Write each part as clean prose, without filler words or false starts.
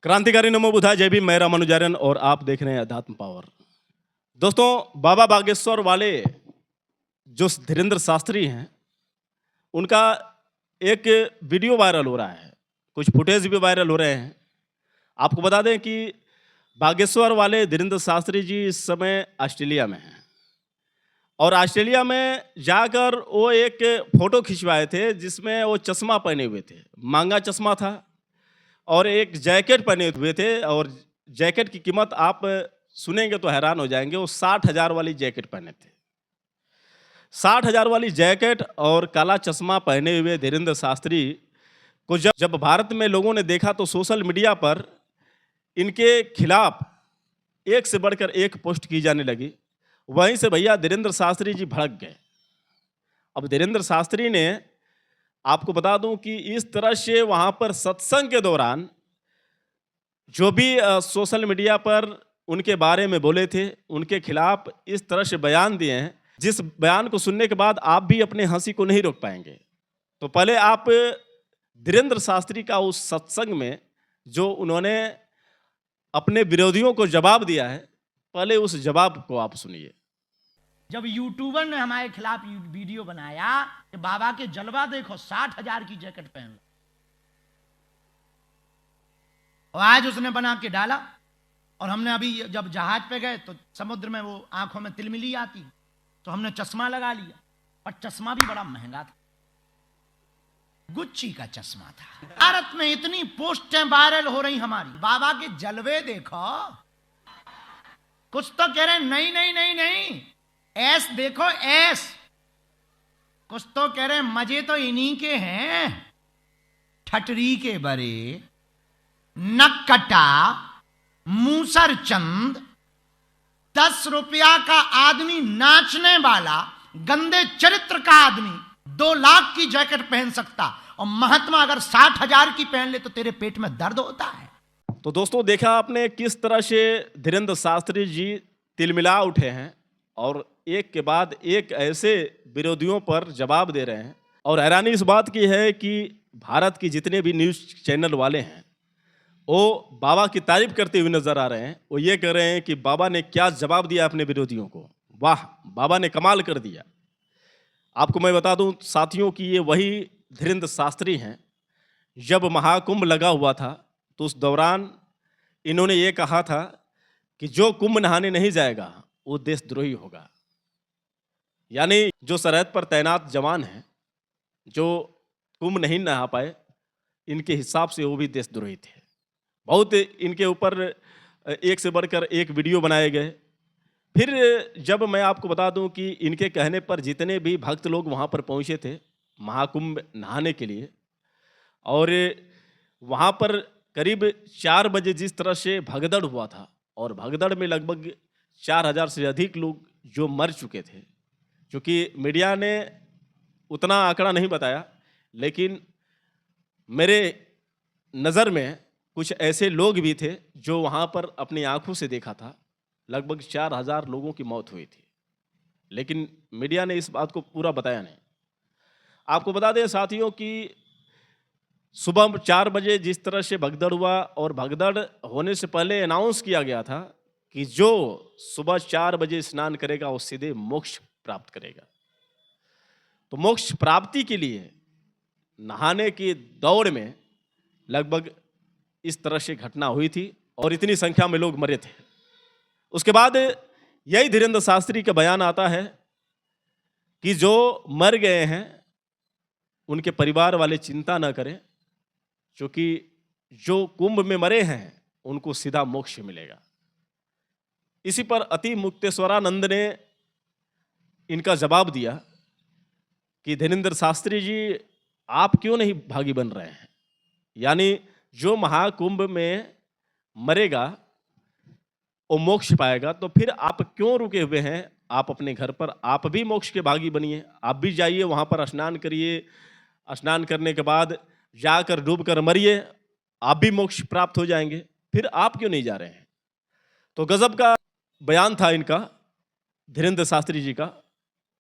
क्रांतिकारी नमो बुधाय, जय भीम, मैं रामानुजारन और आप देख रहे हैं अध्यात्म पावर। दोस्तों, बाबा बागेश्वर वाले जो धीरेन्द्र शास्त्री हैं, उनका एक वीडियो वायरल हो रहा है, कुछ फुटेज भी वायरल हो रहे हैं। आपको बता दें कि बागेश्वर वाले धीरेन्द्र शास्त्री जी इस समय ऑस्ट्रेलिया में हैं और ऑस्ट्रेलिया में जाकर वो एक फोटो खिंचवाए थे जिसमें वो चश्मा पहने हुए थे, मांगा चश्मा था और एक जैकेट पहने हुए थे और जैकेट की कीमत आप सुनेंगे तो हैरान हो जाएंगे। वो 60,000 वाली जैकेट पहने थे। 60,000 वाली जैकेट और काला चश्मा पहने हुए धीरेन्द्र शास्त्री को जब भारत में लोगों ने देखा तो सोशल मीडिया पर इनके खिलाफ एक से बढ़कर एक पोस्ट की जाने लगी। वहीं से भैया धीरेन्द्र शास्त्री जी भड़क गए। अब धीरेन्द्र शास्त्री ने, आपको बता दूं कि इस तरह से वहां पर सत्संग के दौरान जो भी सोशल मीडिया पर उनके बारे में बोले थे, उनके खिलाफ इस तरह से बयान दिए हैं, जिस बयान को सुनने के बाद आप भी अपने हंसी को नहीं रोक पाएंगे। तो पहले आप धीरेन्द्र शास्त्री का उस सत्संग में जो उन्होंने अपने विरोधियों को जवाब दिया है, पहले उस जवाब को आप सुनिए। जब यूट्यूबर ने हमारे खिलाफ वीडियो बनाया कि बाबा के जलवा देखो, 60,000 की जैकेट पहन लो, और आज उसने बना के डाला। और हमने अभी जब जहाज पे गए तो समुद्र में वो आंखों में तिलमिली आती, तो हमने चश्मा लगा लिया, और चश्मा भी बड़ा महंगा था, गुच्ची का चश्मा था। भारत में इतनी पोस्टें वायरल हो रही हमारी, बाबा के जलवे देखो। कुछ तो कह रहे नहीं नहीं नहीं नहीं, ऐस देखो ऐस। कुछ तो कह रहे मजे तो इन्हीं के हैं, ठटरी के बरे, नक्कटा, मूसर चंद, 10 रुपया का आदमी, नाचने वाला, गंदे चरित्र का आदमी 2 लाख की जैकेट पहन सकता, और महात्मा अगर 60,000 की पहन ले तो तेरे पेट में दर्द होता है। तो दोस्तों, देखा आपने किस तरह से धीरेन्द्र शास्त्री जी तिलमिला उठे हैं और एक के बाद एक ऐसे विरोधियों पर जवाब दे रहे हैं। और हैरानी इस बात की है कि भारत की जितने भी न्यूज़ चैनल वाले हैं वो बाबा की तारीफ करते हुए नजर आ रहे हैं। वो ये कह रहे हैं कि बाबा ने क्या जवाब दिया अपने विरोधियों को, वाह, बाबा ने कमाल कर दिया। आपको मैं बता दूं साथियों कि ये वही धीरेन्द्र शास्त्री हैं। जब महाकुंभ लगा हुआ था तो उस दौरान इन्होंने ये कहा था कि जो कुंभ नहाने नहीं जाएगा वो देशद्रोही होगा। यानी जो सरहद पर तैनात जवान हैं जो कुंभ नहीं नहा पाए, इनके हिसाब से वो भी देशद्रोही थे। बहुत इनके ऊपर एक से बढ़कर एक वीडियो बनाए गए। फिर जब मैं आपको बता दूं कि इनके कहने पर जितने भी भक्त लोग वहाँ पर पहुँचे थे महाकुंभ नहाने के लिए, और वहाँ पर करीब 4 बजे जिस तरह से भगदड़ हुआ था, और भगदड़ में लगभग 4,000 से अधिक लोग जो मर चुके थे, क्योंकि मीडिया ने उतना आंकड़ा नहीं बताया, लेकिन मेरे नज़र में कुछ ऐसे लोग भी थे जो वहाँ पर अपनी आंखों से देखा था। लगभग 4,000 लोगों की मौत हुई थी, लेकिन मीडिया ने इस बात को पूरा बताया नहीं। आपको बता दें साथियों कि सुबह 4 बजे जिस तरह से भगदड़ हुआ, और भगदड़ होने से पहले अनाउंस किया गया था कि जो सुबह 4 बजे स्नान करेगा वो सीधे मोक्ष प्राप्त करेगा। तो मोक्ष प्राप्ति के लिए नहाने की दौड़ में लगभग इस तरह से घटना हुई थी और इतनी संख्या में लोग मरे थे। उसके बाद यही धीरेन्द्र शास्त्री का बयान आता है कि जो मर गए हैं उनके परिवार वाले चिंता न करें, क्योंकि जो कुंभ में मरे हैं उनको सीधा मोक्ष मिलेगा। इसी पर अति मुक्तेश्वरानंद ने इनका जवाब दिया कि धीरेन्द्र शास्त्री जी, आप क्यों नहीं भागी बन रहे हैं? यानी जो महाकुंभ में मरेगा वो मोक्ष पाएगा, तो फिर आप क्यों रुके हुए हैं? आप अपने घर पर आप भी मोक्ष के भागी बनिए, आप भी जाइए वहाँ पर स्नान करिए, स्नान करने के बाद जाकर डूब कर मरिए, आप भी मोक्ष प्राप्त हो जाएंगे, फिर आप क्यों नहीं जा रहे हैं? तो गजब का बयान था इनका, धीरेन्द्र शास्त्री जी का।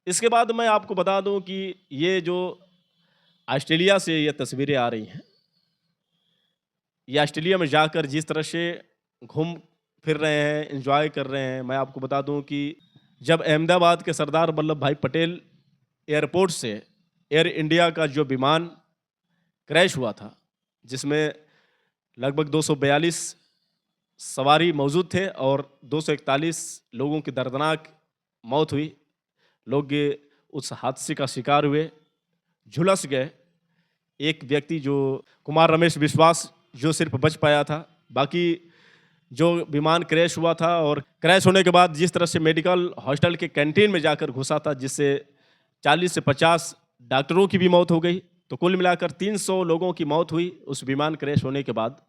इसके बाद मैं आपको बता दूं कि ये जो ऑस्ट्रेलिया से ये तस्वीरें आ रही हैं, ये ऑस्ट्रेलिया में जाकर जिस तरह से घूम फिर रहे हैं, एंजॉय कर रहे हैं। मैं आपको बता दूं कि जब अहमदाबाद के सरदार वल्लभ भाई पटेल एयरपोर्ट से एयर इंडिया का जो विमान क्रैश हुआ था, जिसमें लगभग 242 सवारी मौजूद थे और 241 लोगों की दर्दनाक मौत हुई। लोग उस हादसे का शिकार हुए, झुलस गए। एक व्यक्ति जो कुमार रमेश विश्वास जो सिर्फ बच पाया था, बाकी जो विमान क्रैश हुआ था और क्रैश होने के बाद जिस तरह से मेडिकल हॉस्टल के कैंटीन में जाकर घुसा था, जिससे 40 से 50 डॉक्टरों की भी मौत हो गई। तो कुल मिलाकर 300 लोगों की मौत हुई उस विमान क्रैश होने के बाद।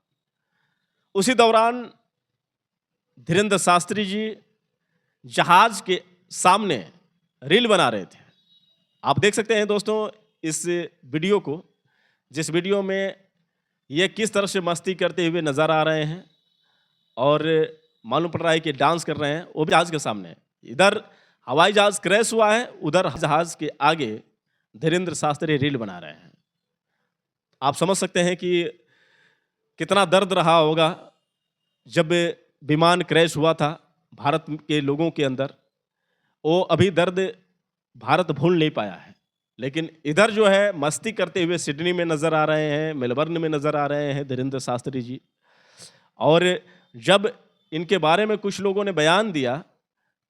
उसी दौरान धीरेंद्र शास्त्री जी जहाज के सामने रील बना रहे थे। आप देख सकते हैं दोस्तों इस वीडियो को, जिस वीडियो में ये किस तरह से मस्ती करते हुए नजर आ रहे हैं और मालूम पड़ रहा है कि डांस कर रहे हैं, वो भी जहाज के सामने। इधर हवाई जहाज क्रैश हुआ है, उधर जहाज के आगे धीरेंद्र शास्त्री रील बना रहे हैं। आप समझ सकते हैं कि कितना दर्द रहा होगा जब विमान क्रैश हुआ था भारत के लोगों के अंदर। वो अभी दर्द भारत भूल नहीं पाया है, लेकिन इधर जो है मस्ती करते हुए सिडनी में नजर आ रहे हैं, मेलबर्न में नजर आ रहे हैं धीरेंद्र शास्त्री जी। और जब इनके बारे में कुछ लोगों ने बयान दिया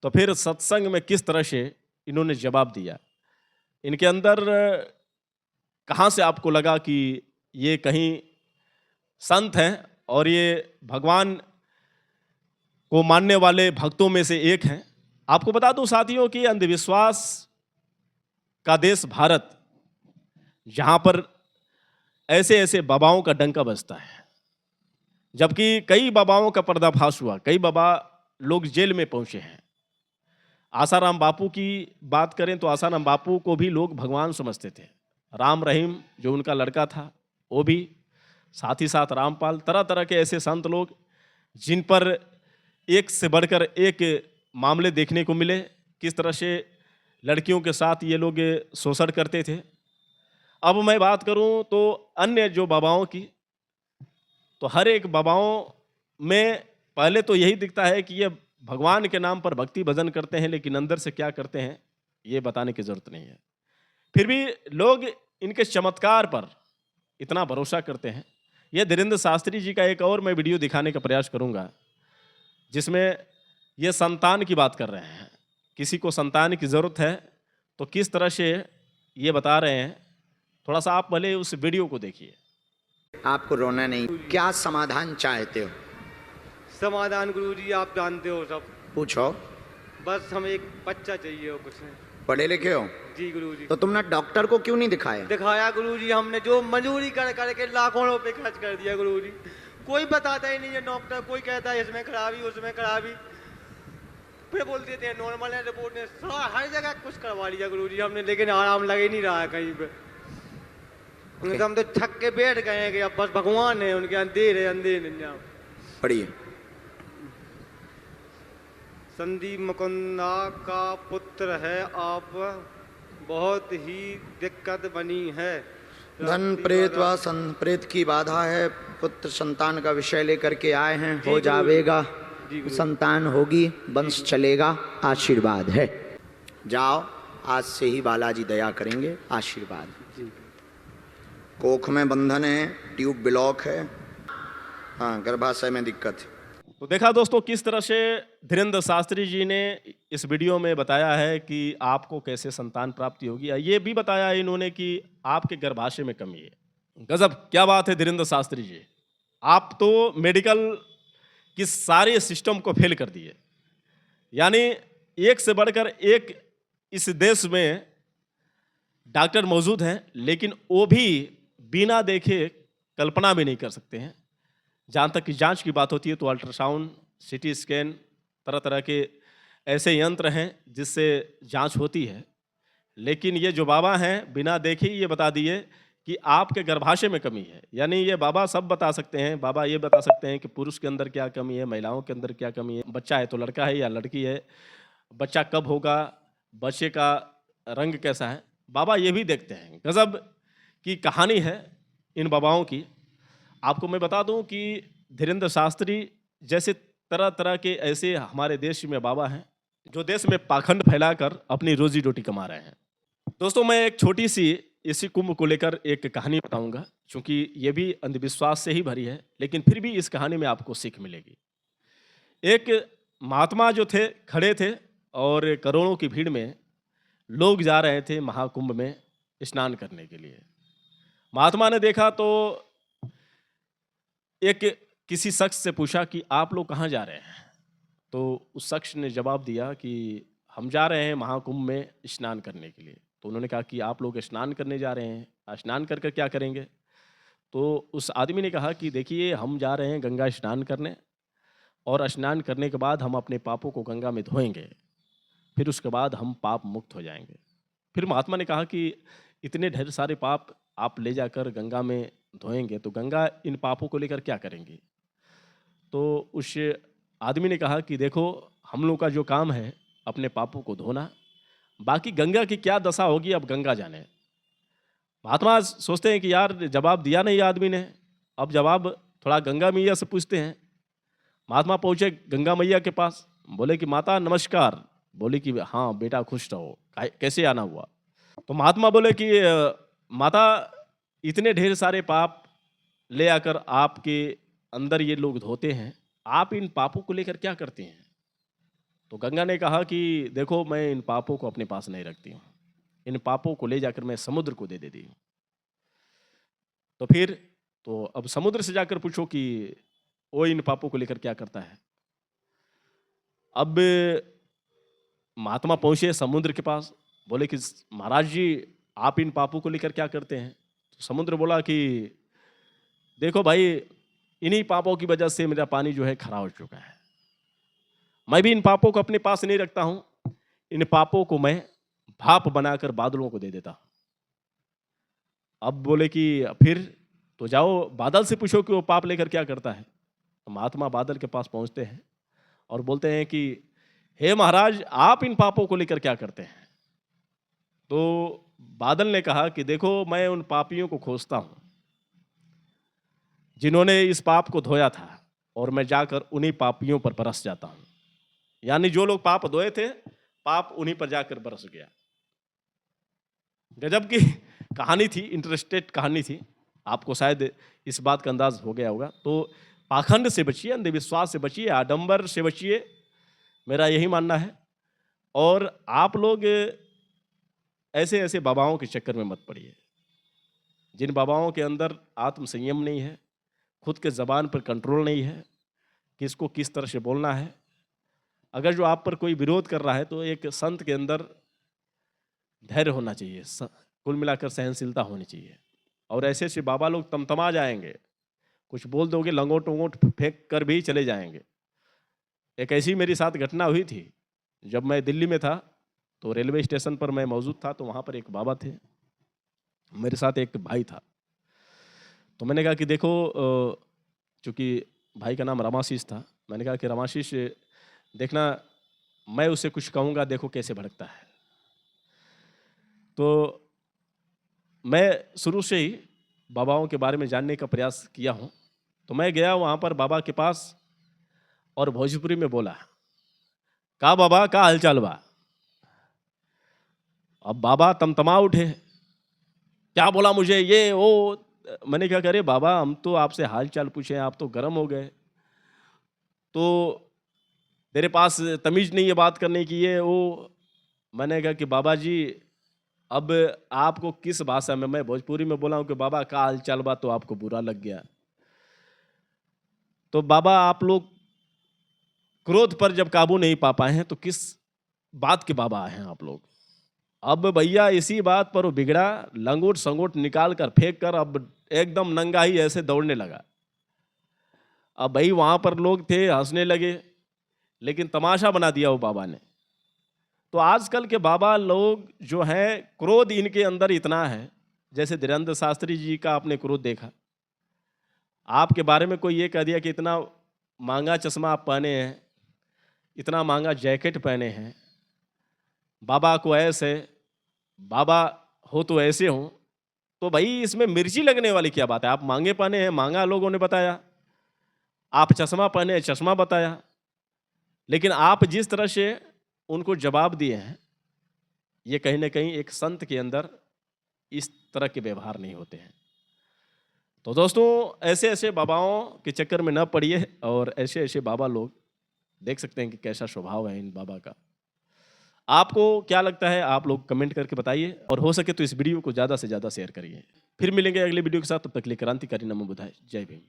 तो फिर सत्संग में किस तरह से इन्होंने जवाब दिया। इनके अंदर कहाँ से आपको लगा कि ये कहीं संत हैं और ये भगवान को मानने वाले भक्तों में से एक हैं। आपको बता दूं साथियों कि अंधविश्वास का देश भारत, जहाँ पर ऐसे ऐसे बाबाओं का डंका बजता है, जबकि कई बाबाओं का पर्दाफाश हुआ, कई बाबा लोग जेल में पहुंचे हैं। आसाराम बापू की बात करें तो आसाराम बापू को भी लोग भगवान समझते थे। राम रहीम जो उनका लड़का था वो भी, साथ ही साथ रामपाल, तरह तरह के ऐसे संत लोग जिन पर एक से बढ़कर एक मामले देखने को मिले, किस तरह से लड़कियों के साथ ये लोग शोषण करते थे। अब मैं बात करूं तो अन्य जो बाबाओं की, तो हर एक बाबाओं में पहले तो यही दिखता है कि ये भगवान के नाम पर भक्ति भजन करते हैं, लेकिन अंदर से क्या करते हैं ये बताने की जरूरत नहीं है। फिर भी लोग इनके चमत्कार पर इतना भरोसा करते हैं। ये धीरेंद्र शास्त्री जी का एक और मैं वीडियो दिखाने का प्रयास करूंगा, जिसमें ये संतान की बात कर रहे हैं। किसी को संतान की जरूरत है तो किस तरह से ये बता रहे हैं। थोड़ा सा आप पहले उस वीडियो को देखिए। आपको रोना नहीं, क्या समाधान चाहते हो? समाधान गुरुजी आप जानते हो सब। पूछो। बस हमें एक बच्चा चाहिए हो, कुछ नहीं। पढ़े लिखे हो? जी गुरुजी। तो तुमने डॉक्टर को क्यों नहीं दिखाया? दिखाया गुरुजी, हमने जो मजूरी कर करके लाखों रुपए खर्च कर दिया गुरुजी। कोई बताता ही नहीं है डॉक्टर, कोई कहता है इसमें खराबी उसमें खराबी, फिर बोल देते हैं नॉर्मल है रिपोर्ट ने। हर जगह कुछ करवा लिया गुरुजी हमने, लेकिन आराम लग ही नहीं रहा है कहीं पे। तो हम तो थक के बैठ गए हैं कि अब बस भगवान है, उनके अंधेर है अंधेर। पढ़िए। संदीप मुकुंदा का पुत्र है आप, बहुत ही दिक्कत बनी है। धन प्रेत व प्रेत की बाधा है, पुत्र संतान का विषय लेकर के आए हैं। हो जावेगा, संतान होगी, वंश चलेगा, आशीर्वाद है। जाओ, आज से ही बालाजी दया करेंगे, आशीर्वाद। कोख में बंधन है, ट्यूब ब्लॉक है, हाँ गर्भाशय में दिक्कत है। तो देखा दोस्तों किस तरह से धीरेंद्र शास्त्री जी ने इस वीडियो में बताया है कि आपको कैसे संतान प्राप्ति होगी। ये भी बताया है इन्होंने कि आपके गर्भाशय में कमी है। गजब, क्या बात है धीरेंद्र शास्त्री जी, आप तो मेडिकल की सारे सिस्टम को फेल कर दिए। यानी एक से बढ़कर एक इस देश में डॉक्टर मौजूद हैं, लेकिन वो भी बिना देखे कल्पना भी नहीं कर सकते हैं। जहाँ तक कि जांच की बात होती है तो अल्ट्रासाउंड, सीटी स्कैन, तरह तरह के ऐसे यंत्र हैं जिससे जांच होती है। लेकिन ये जो बाबा हैं बिना देखे ही ये बता दिए कि आपके गर्भाशय में कमी है। यानी ये बाबा सब बता सकते हैं। बाबा ये बता सकते हैं कि पुरुष के अंदर क्या कमी है, महिलाओं के अंदर क्या कमी है, बच्चा है तो लड़का है या लड़की है, बच्चा कब होगा, बच्चे का रंग कैसा है, बाबा ये भी देखते हैं। गजब की कहानी है इन बाबाओं की। आपको मैं बता दूं कि धीरेन्द्र शास्त्री जैसे तरह तरह के ऐसे हमारे देश में बाबा हैं जो देश में पाखंड फैलाकर अपनी रोजी रोटी कमा रहे हैं। दोस्तों, मैं एक छोटी सी इसी कुंभ को लेकर एक कहानी बताऊंगा, क्योंकि ये भी अंधविश्वास से ही भरी है, लेकिन फिर भी इस कहानी में आपको सीख मिलेगी। एक महात्मा जो थे खड़े थे और करोड़ों की भीड़ में लोग जा रहे थे महाकुंभ में स्नान करने के लिए। महात्मा ने देखा तो एक किसी शख्स से पूछा कि आप लोग कहाँ जा रहे हैं? तो उस शख्स ने जवाब दिया कि हम जा रहे हैं महाकुंभ में स्नान करने के लिए। तो उन्होंने कहा कि आप लोग स्नान करने जा रहे हैं, स्नान कर कर क्या करेंगे? तो उस आदमी ने कहा कि देखिए, हम जा रहे हैं गंगा स्नान करने, और स्नान करने के बाद हम अपने पापों को गंगा में धोएंगे, फिर उसके बाद हम पाप मुक्त हो जाएंगे। फिर महात्मा ने कहा कि इतने ढेर सारे पाप आप ले जाकर गंगा में धोएंगे तो गंगा इन पापों को लेकर क्या करेंगी? तो उस आदमी ने कहा कि देखो, हम लोग का जो काम है अपने पापों को धोना, बाकी गंगा की क्या दशा होगी अब गंगा जाने। महात्मा सोचते हैं कि यार जवाब दिया नहीं आदमी ने, अब जवाब थोड़ा गंगा मैया से पूछते हैं। महात्मा पहुँचे गंगा मैया के पास, बोले कि माता नमस्कार। बोले कि हाँ बेटा खुश रहो, कैसे आना हुआ? तो महात्मा बोले कि माता, इतने ढेर सारे पाप ले आकर आपके अंदर ये लोग धोते हैं, आप इन पापों को लेकर क्या करती हैं? तो गंगा ने कहा कि देखो, मैं इन पापों को अपने पास नहीं रखती हूँ, इन पापों को ले जाकर मैं समुद्र को दे देती हूँ। तो फिर तो अब समुद्र से जाकर पूछो कि वो इन पापों को लेकर क्या करता है। अब महात्मा पहुंचे समुद्र के पास, बोले कि महाराज जी, आप इन पापों को लेकर क्या करते हैं? तो समुद्र बोला कि देखो भाई, इन्हीं पापों की वजह से मेरा पानी जो है खरा हो चुका है। मैं भी इन पापों को अपने पास नहीं रखता हूं, इन पापों को मैं भाप बनाकर बादलों को दे देता हूं। अब बोले कि फिर तो जाओ बादल से पूछो कि वो पाप लेकर क्या करता है। तो महात्मा बादल के पास पहुंचते हैं और बोलते हैं कि हे महाराज, आप इन पापों को लेकर क्या करते हैं? तो बादल ने कहा कि देखो, मैं उन पापियों को खोजता हूं जिन्होंने इस पाप को धोया था, और मैं जाकर उन्हीं पापियों पर बरस जाता हूं। यानी जो लोग पाप धोए थे, पाप उन्हीं पर जाकर बरस गया। गजब की कहानी थी, इंटरेस्टेड कहानी थी। आपको शायद इस बात का अंदाज हो गया होगा। तो पाखंड से बचिए, अंधविश्वास से बचिए, आडंबर से बचिए, मेरा यही मानना है। और आप लोग ऐसे ऐसे बाबाओं के चक्कर में मत पड़िए, जिन बाबाओं के अंदर आत्म संयम नहीं है, खुद के ज़बान पर कंट्रोल नहीं है, किसको किस तरह से बोलना है। अगर जो आप पर कोई विरोध कर रहा है तो एक संत के अंदर धैर्य होना चाहिए, कुल मिलाकर सहनशीलता होनी चाहिए। और ऐसे ऐसे बाबा लोग तमतमा जाएंगे, कुछ बोल दोगे लंगोट वंगोट फेंक कर भी चले जाएंगे। एक ऐसी मेरे साथ घटना हुई थी, जब मैं दिल्ली में था तो रेलवे स्टेशन पर मैं मौजूद था। तो वहाँ पर एक बाबा थे, मेरे साथ एक भाई था। तो मैंने कहा कि देखो, चूँकि भाई का नाम रमाशीष था, मैंने कहा कि रमाशीष देखना, मैं उसे कुछ कहूँगा, देखो कैसे भड़कता है। तो मैं शुरू से ही बाबाओं के बारे में जानने का प्रयास किया हूँ। तो मैं गया वहाँ पर बाबा के पास और भोजपुरी में बोला, का बाबा का हालचाल बा? अब बाबा तमतमा उठे, क्या बोला मुझे, ये वो। मैंने क्या करे बाबा, हम तो आपसे हाल चाल पूछे, आप तो गर्म हो गए। तो तेरे पास तमीज नहीं है बात करने की, ये वो। मैंने कहा कि बाबा जी, अब आपको किस भाषा में, मैं भोजपुरी में बोला हूँ कि बाबा का हाल चाल बा, तो आपको बुरा लग गया। तो बाबा, आप लोग क्रोध पर जब काबू नहीं पा पाए हैं तो किस बात के बाबा आए हैं आप लोग? अब भैया इसी बात पर वो बिगड़ा, लंगोट संगोट निकाल कर फेंक कर अब एकदम नंगा ही ऐसे दौड़ने लगा। अब भाई वहाँ पर लोग थे, हंसने लगे, लेकिन तमाशा बना दिया वो बाबा ने। तो आजकल के बाबा लोग जो हैं, क्रोध इनके अंदर इतना है, जैसे धीरेन्द्र शास्त्री जी का आपने क्रोध देखा। आपके बारे में कोई ये कह दिया कि इतना महंगा चश्मा आप पहने हैं, इतना महंगा जैकेट पहने हैं, बाबा को ऐसे, बाबा हो तो ऐसे हो, तो भाई इसमें मिर्ची लगने वाली क्या बात है? आप मांगे पहने हैं, मांगा लोगों ने बताया। आप चश्मा पहने हैं, चश्मा बताया। लेकिन आप जिस तरह से उनको जवाब दिए हैं, ये कहीं ना कहीं एक संत के अंदर इस तरह के व्यवहार नहीं होते हैं। तो दोस्तों, ऐसे ऐसे बाबाओं के चक्कर में न पड़िए, और ऐसे ऐसे बाबा लोग देख सकते हैं कि कैसा स्वभाव है इन बाबा का। आपको क्या लगता है, आप लोग कमेंट करके बताइए, और हो सके तो इस वीडियो को ज़्यादा से ज़्यादा शेयर करिए। फिर मिलेंगे अगले वीडियो के साथ, तब तक के लिए क्रांतिकारी नमो बुद्धाय। जय भीम।